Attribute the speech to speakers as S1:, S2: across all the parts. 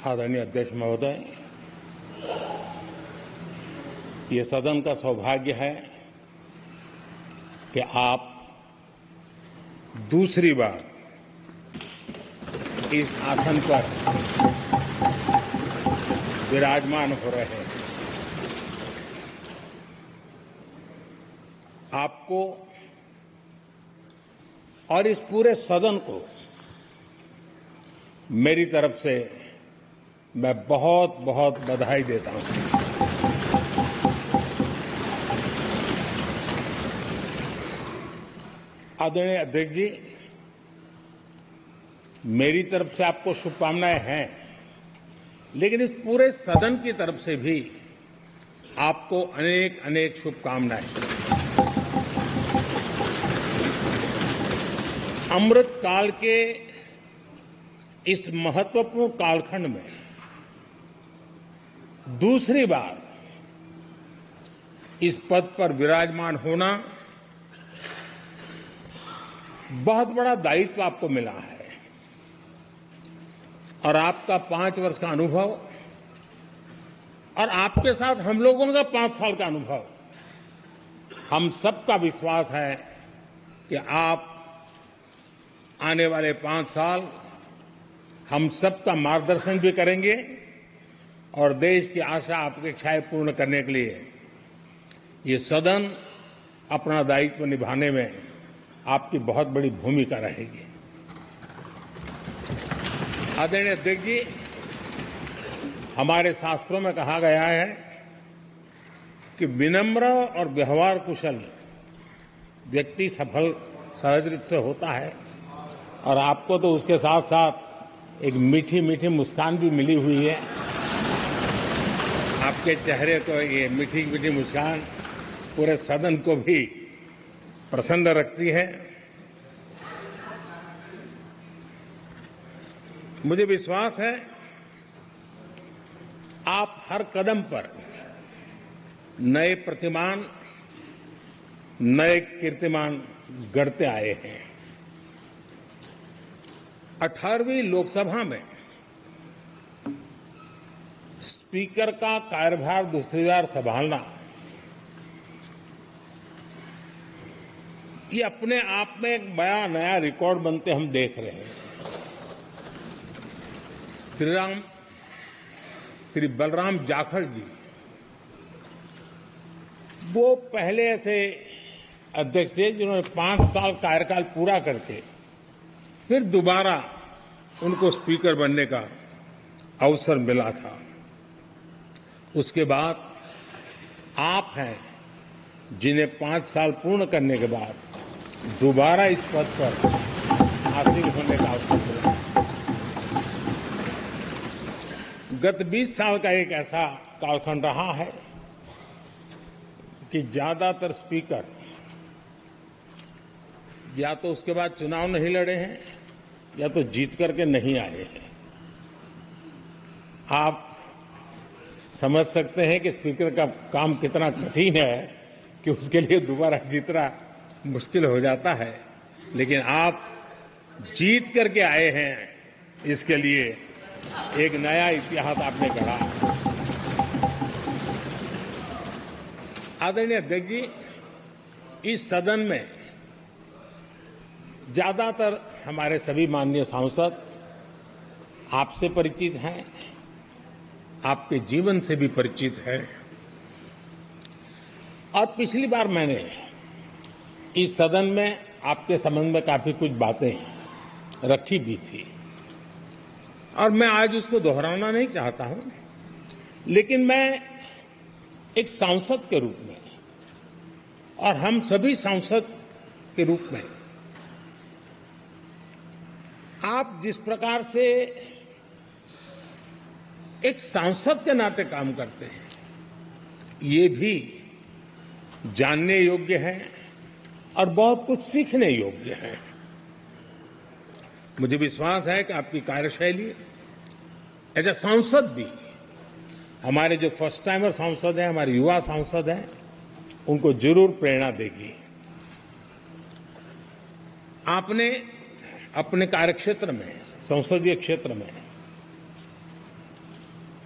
S1: आदरणीय अध्यक्ष महोदय, ये सदन का सौभाग्य है कि आप दूसरी बार इस आसन पर विराजमान हो रहे हैं। आपको और इस पूरे सदन को मेरी तरफ से मैं बहुत बहुत बधाई देता हूं। आदरणीय अध्यक्ष जी, मेरी तरफ से आपको शुभकामनाएं हैं, लेकिन इस पूरे सदन की तरफ से भी आपको अनेक अनेक शुभकामनाएं। अमृत काल के इस महत्वपूर्ण कालखंड में दूसरी बार इस पद पर विराजमान होना बहुत बड़ा दायित्व आपको मिला है और आपका 5 वर्ष का अनुभव और आपके साथ हम लोगों का 5 साल का अनुभव, हम सबका विश्वास है कि आप आने वाले 5 साल हम सबका मार्गदर्शन भी करेंगे और देश की आशा अपेक्षाएं पूर्ण करने के लिए ये सदन अपना दायित्व निभाने में आपकी बहुत बड़ी भूमिका रहेगी। आदरणीय अध्यक्ष जी, हमारे शास्त्रों में कहा गया है कि विनम्र और व्यवहार कुशल व्यक्ति सफल सहज रूप से होता है और आपको तो उसके साथ साथ एक मीठी मीठी मुस्कान भी मिली हुई है। आपके चेहरे को ये मीठी मीठी मुस्कान पूरे सदन को भी प्रसन्न रखती है। मुझे विश्वास है आप हर कदम पर नए प्रतिमान, नए कीर्तिमान गढ़ते आए हैं। 18वीं लोकसभा में स्पीकर का कार्यभार दूसरी बार संभालना ये अपने आप में एक बड़ा नया रिकॉर्ड बनते हम देख रहे हैं। श्री बलराम जाखड़ जी वो पहले ऐसे अध्यक्ष थे जिन्होंने 5 साल कार्यकाल पूरा करके फिर दोबारा उनको स्पीकर बनने का अवसर मिला था। उसके बाद आप हैं जिन्हें 5 साल पूर्ण करने के बाद दोबारा इस पद पर आसीन होने का अवसर मिला। गत 20 साल का एक ऐसा कालखंड रहा है कि ज्यादातर स्पीकर या तो उसके बाद चुनाव नहीं लड़े हैं या तो जीत करके नहीं आए हैं। आप समझ सकते हैं कि स्पीकर का काम कितना कठिन है कि उसके लिए दोबारा जीतना मुश्किल हो जाता है, लेकिन आप जीत करके आए हैं, इसके लिए एक नया इतिहास आपने गढ़ा। आदरणीय अध्यक्ष जी, इस सदन में ज्यादातर हमारे सभी माननीय सांसद आपसे परिचित हैं, आपके जीवन से भी परिचित है और पिछली बार मैंने इस सदन में आपके संबंध में काफी कुछ बातें रखी भी थी और मैं आज उसको दोहराना नहीं चाहता हूं, लेकिन मैं एक सांसद के रूप में और हम सभी सांसद के रूप में आप जिस प्रकार से एक सांसद के नाते काम करते हैं, ये भी जानने योग्य है और बहुत कुछ सीखने योग्य है। मुझे विश्वास है कि आपकी कार्यशैली एज ए सांसद भी हमारे जो फर्स्ट टाइमर सांसद हैं, हमारे युवा सांसद हैं, उनको जरूर प्रेरणा देगी। आपने अपने कार्यक्षेत्र में, संसदीय क्षेत्र में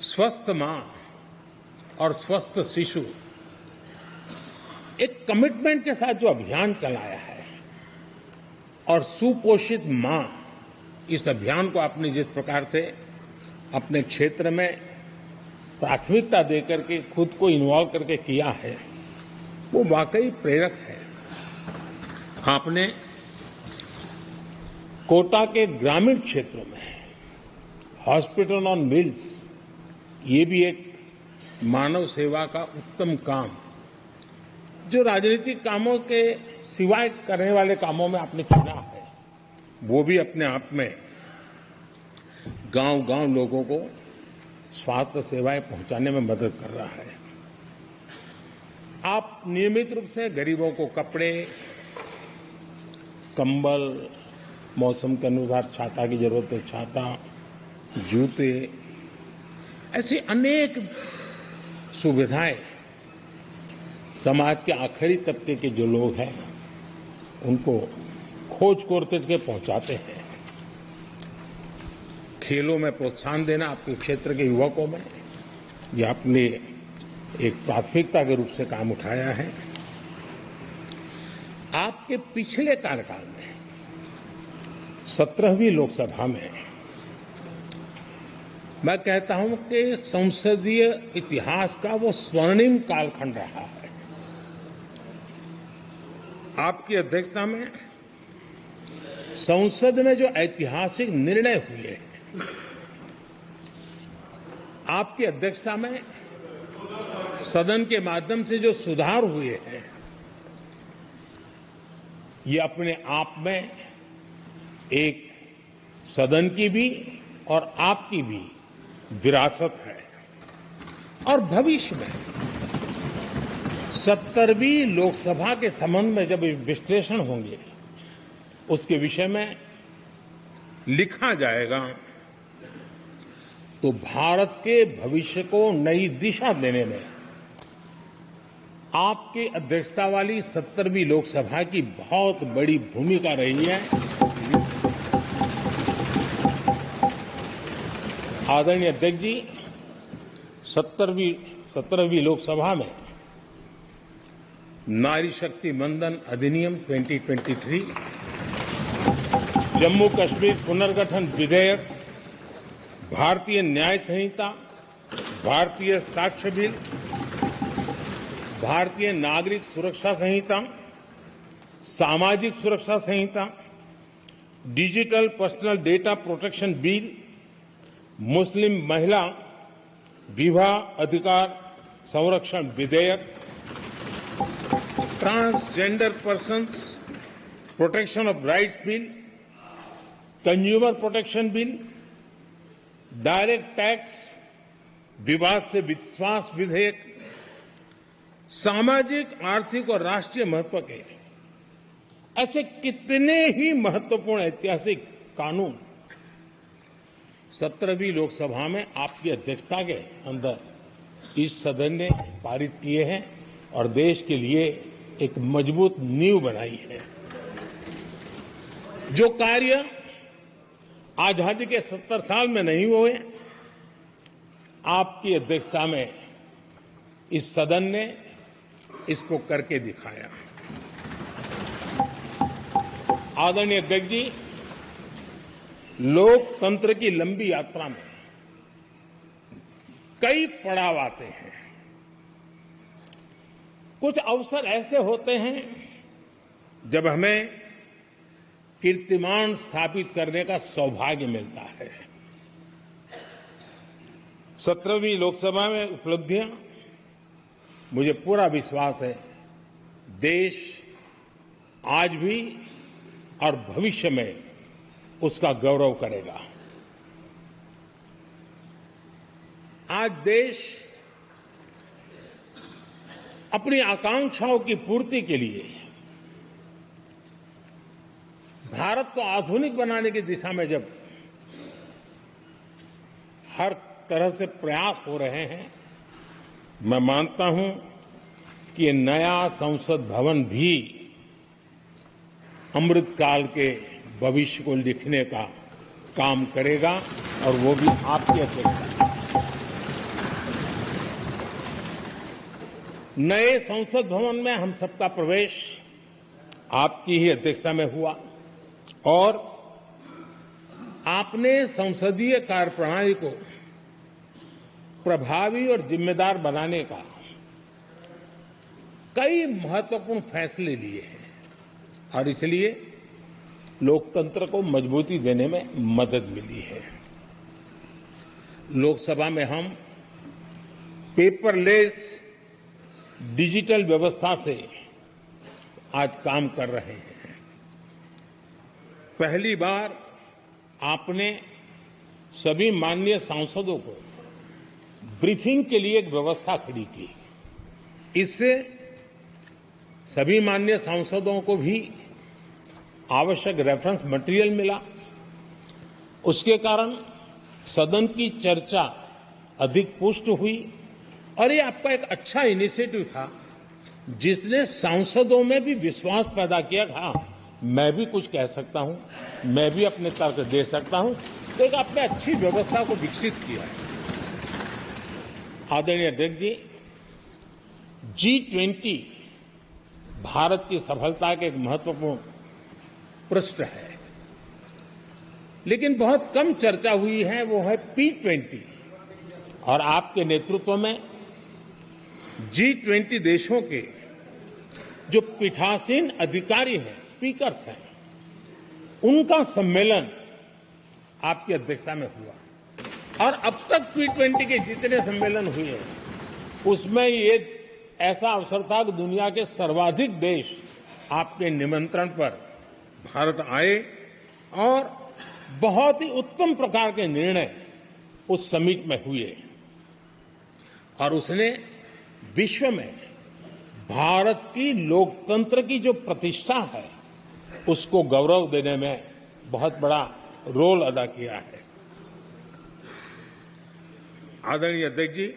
S1: स्वस्थ मां और स्वस्थ शिशु एक कमिटमेंट के साथ जो अभियान चलाया है और सुपोषित मां इस अभियान को आपने जिस प्रकार से अपने क्षेत्र में प्राथमिकता देकर के खुद को इन्वॉल्व करके किया है वो वाकई प्रेरक है। आपने कोटा के ग्रामीण क्षेत्रों में हॉस्पिटल ऑन व्हील्स ये भी एक मानव सेवा का उत्तम काम जो राजनीतिक कामों के सिवाय करने वाले कामों में आपने चुना है वो भी अपने आप में गांव-गांव लोगों को स्वास्थ्य सेवाएं पहुंचाने में मदद कर रहा है। आप नियमित रूप से गरीबों को कपड़े, कंबल, मौसम के अनुसार छाता की जरूरत है छाता, जूते, ऐसी अनेक सुविधाएं समाज के आखिरी तबके के जो लोग हैं उनको खोज करके पहुंचाते हैं। खेलों में प्रोत्साहन देना आपके क्षेत्र के युवकों में यह आपने एक प्राथमिकता के रूप से काम उठाया है। आपके पिछले कार्यकाल में 17वीं लोकसभा में मैं कहता हूं कि संसदीय इतिहास का वो स्वर्णिम कालखंड रहा है। आपकी अध्यक्षता में संसद में जो ऐतिहासिक निर्णय हुए हैं आपकी अध्यक्षता में सदन के माध्यम से जो सुधार हुए हैं ये अपने आप में एक सदन की भी और आपकी भी विरासत है और भविष्य में 70वीं लोकसभा के संबंध में जब विश्लेषण होंगे उसके विषय में लिखा जाएगा तो भारत के भविष्य को नई दिशा देने में आपकी अध्यक्षता वाली 70वीं लोकसभा की बहुत बड़ी भूमिका रही है। आदरणीय अध्यक्ष जी 17वीं लोकसभा में नारी शक्ति वंदन अधिनियम 2023, जम्मू कश्मीर पुनर्गठन विधेयक, भारतीय न्याय संहिता, भारतीय साक्ष्य बिल, भारतीय नागरिक सुरक्षा संहिता, सामाजिक सुरक्षा संहिता, digital personal data protection bill, मुस्लिम महिला विवाह अधिकार संरक्षण विधेयक, transgender persons protection of rights bill, consumer protection bill, direct tax विवाद से विश्वास विधेयक, सामाजिक आर्थिक और राष्ट्रीय महत्व के ऐसे कितने ही महत्वपूर्ण ऐतिहासिक कानून 17वीं लोकसभा में आपकी अध्यक्षता के अंदर इस सदन ने पारित किए हैं और देश के लिए एक मजबूत नींव बनाई है। जो कार्य आजादी के 70 साल में नहीं हुए आपकी अध्यक्षता में इस सदन ने इसको करके दिखाया। आदरणीय अध्यक्ष जी लोकतंत्र की लंबी यात्रा में कई पड़ाव आते हैं। कुछ अवसर ऐसे होते हैं जब हमें कीर्तिमान स्थापित करने का सौभाग्य मिलता है। 17वीं लोकसभा में उपलब्धियां मुझे पूरा विश्वास है देश आज भी और भविष्य में उसका गौरव करेगा। आज देश अपनी आकांक्षाओं की पूर्ति के लिए भारत को आधुनिक बनाने की दिशा में जब हर तरह से प्रयास हो रहे हैं, मैं मानता हूं कि नया संसद भवन भी अमृतकाल के भविष्य को लिखने का काम करेगा और वो भी आपकी अध्यक्षता में। नए संसद भवन में हम सबका प्रवेश आपकी ही अध्यक्षता में हुआ और आपने संसदीय कार्यप्रणाली को प्रभावी और जिम्मेदार बनाने का कई महत्वपूर्ण फैसले लिए हैं और इसलिए लोकतंत्र को मजबूती देने में मदद मिली है। लोकसभा में हम पेपरलेस डिजिटल व्यवस्था से आज काम कर रहे हैं। पहली बार आपने सभी माननीय सांसदों को ब्रीफिंग के लिए एक व्यवस्था खड़ी की। इससे सभी माननीय सांसदों को भी आवश्यक रेफरेंस मटेरियल मिला। उसके कारण सदन की चर्चा अधिक पुष्ट हुई और ये आपका एक अच्छा इनिशिएटिव था जिसने सांसदों में भी विश्वास पैदा किया। हाँ, मैं भी कुछ कह सकता हूं, मैं भी अपने तर्क दे सकता हूं। तो एक आपने अच्छी व्यवस्था को विकसित किया है। आदरणीय अध्यक्ष जी, G20 भारत की सफलता के एक महत्वपूर्ण पृष्ठ है, लेकिन बहुत कम चर्चा हुई है, वो है P20 और आपके नेतृत्व में G20 देशों के जो पीठासीन अधिकारी हैं, स्पीकर्स हैं, उनका सम्मेलन आपकी अध्यक्षता में हुआ और अब तक P20 के जितने सम्मेलन हुए हैं उसमें ये ऐसा अवसर था कि दुनिया के सर्वाधिक देश आपके निमंत्रण पर भारत आए और बहुत ही उत्तम प्रकार के निर्णय उस समिट में हुए और उसने विश्व में भारत की लोकतंत्र की जो प्रतिष्ठा है उसको गौरव देने में बहुत बड़ा रोल अदा किया है। आदरणीय अध्यक्ष जी,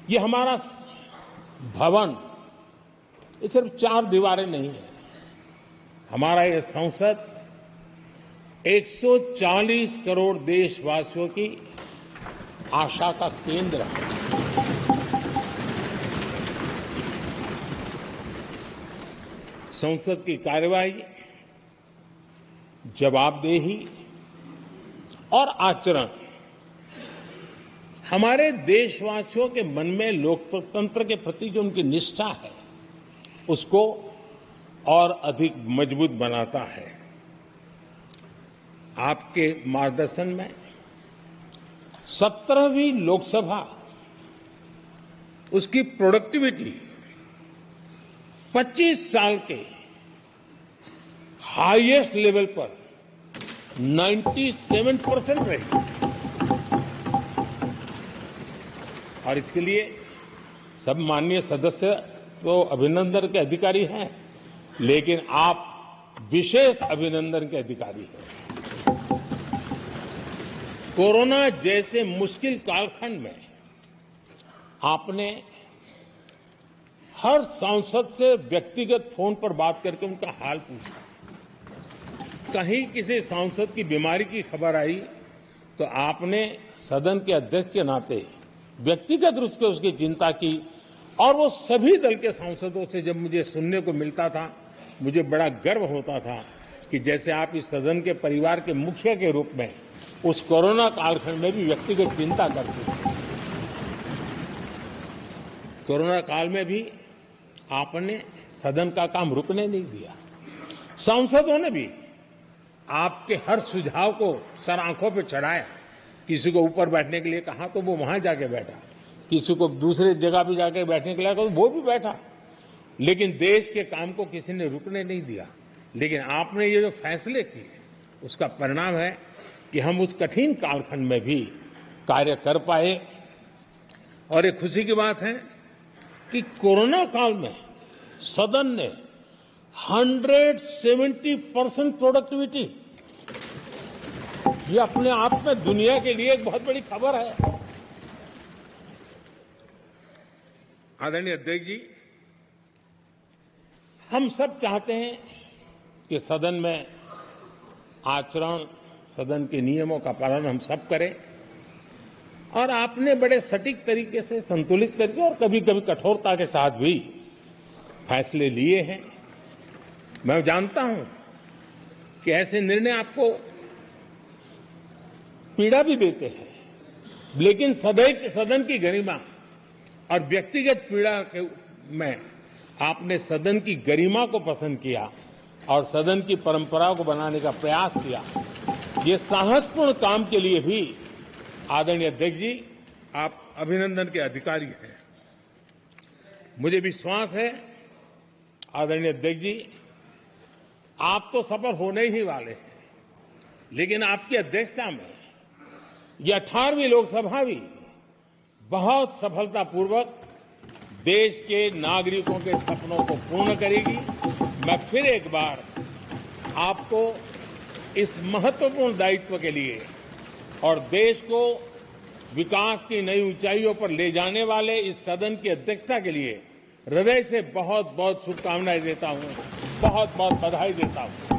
S1: ये हमारा भवन ये सिर्फ 4 दीवारें नहीं है। हमारा ये संसद 140 करोड़ देशवासियों की आशा का केंद्र है। संसद की कार्यवाही, जवाबदेही और आचरण हमारे देशवासियों के मन में लोकतंत्र के प्रति जो उनकी निष्ठा है उसको और अधिक मजबूत बनाता है। आपके मार्गदर्शन में 17वीं लोकसभा उसकी प्रोडक्टिविटी 25 साल के हाईएस्ट लेवल पर 97% रही और इसके लिए सब माननीय सदस्य तो अभिनंदन के अधिकारी हैं, लेकिन आप विशेष अभिनंदन के अधिकारी हैं। कोरोना जैसे मुश्किल कालखंड में आपने हर सांसद से व्यक्तिगत फोन पर बात करके उनका हाल पूछा। कहीं किसी सांसद की बीमारी की खबर आई तो आपने सदन के अध्यक्ष के नाते व्यक्तिगत रूप से उसकी चिंता की और वो सभी दल के सांसदों से जब मुझे सुनने को मिलता था मुझे बड़ा गर्व होता था कि जैसे आप इस सदन के परिवार के मुखिया के रूप में उस कोरोना कालखंड में भी व्यक्तिगत चिंता करते थे। कोरोना काल में भी आपने सदन का काम रुकने नहीं दिया। सांसदों ने भी आपके हर सुझाव को सर आंखों पर चढ़ाया। किसी को ऊपर बैठने के लिए कहा तो वो वहां जाके बैठा, किसी को दूसरे जगह भी जाके बैठने के लिए कहा तो वो भी बैठा, लेकिन देश के काम को किसी ने रुकने नहीं दिया। लेकिन आपने ये जो फैसले किए उसका परिणाम है कि हम उस कठिन कालखंड में भी कार्य कर पाए। और एक खुशी की बात है कि कोरोना काल में सदन ने 170% प्रोडक्टिविटी, ये अपने आप में दुनिया के लिए एक बहुत बड़ी खबर है। आदरणीय अध्यक्ष जी, हम सब चाहते हैं कि सदन में आचरण, सदन के नियमों का पालन हम सब करें और आपने बड़े सटीक तरीके से, संतुलित तरीके और कभी कभी कठोरता के साथ भी फैसले लिए हैं। मैं जानता हूं कि ऐसे निर्णय आपको पीड़ा भी देते हैं, लेकिन सदन की गरिमा और व्यक्तिगत पीड़ा में आपने सदन की गरिमा को पसंद किया और सदन की परंपरा को बनाने का प्रयास किया। ये साहसपूर्ण काम के लिए भी आदरणीय अध्यक्ष जी, आप अभिनंदन के अधिकारी हैं। मुझे विश्वास है आदरणीय अध्यक्ष जी, आप तो सफल होने ही वाले हैं, लेकिन आपकी अध्यक्षता में यह 18वीं लोकसभा भी बहुत सफलतापूर्वक देश के नागरिकों के सपनों को पूर्ण करेगी। मैं फिर एक बार आपको इस महत्वपूर्ण दायित्व के लिए और देश को विकास की नई ऊंचाइयों पर ले जाने वाले इस सदन की अध्यक्षता के लिए हृदय से बहुत बहुत शुभकामनाएं देता हूं, बहुत बहुत बधाई देता हूं।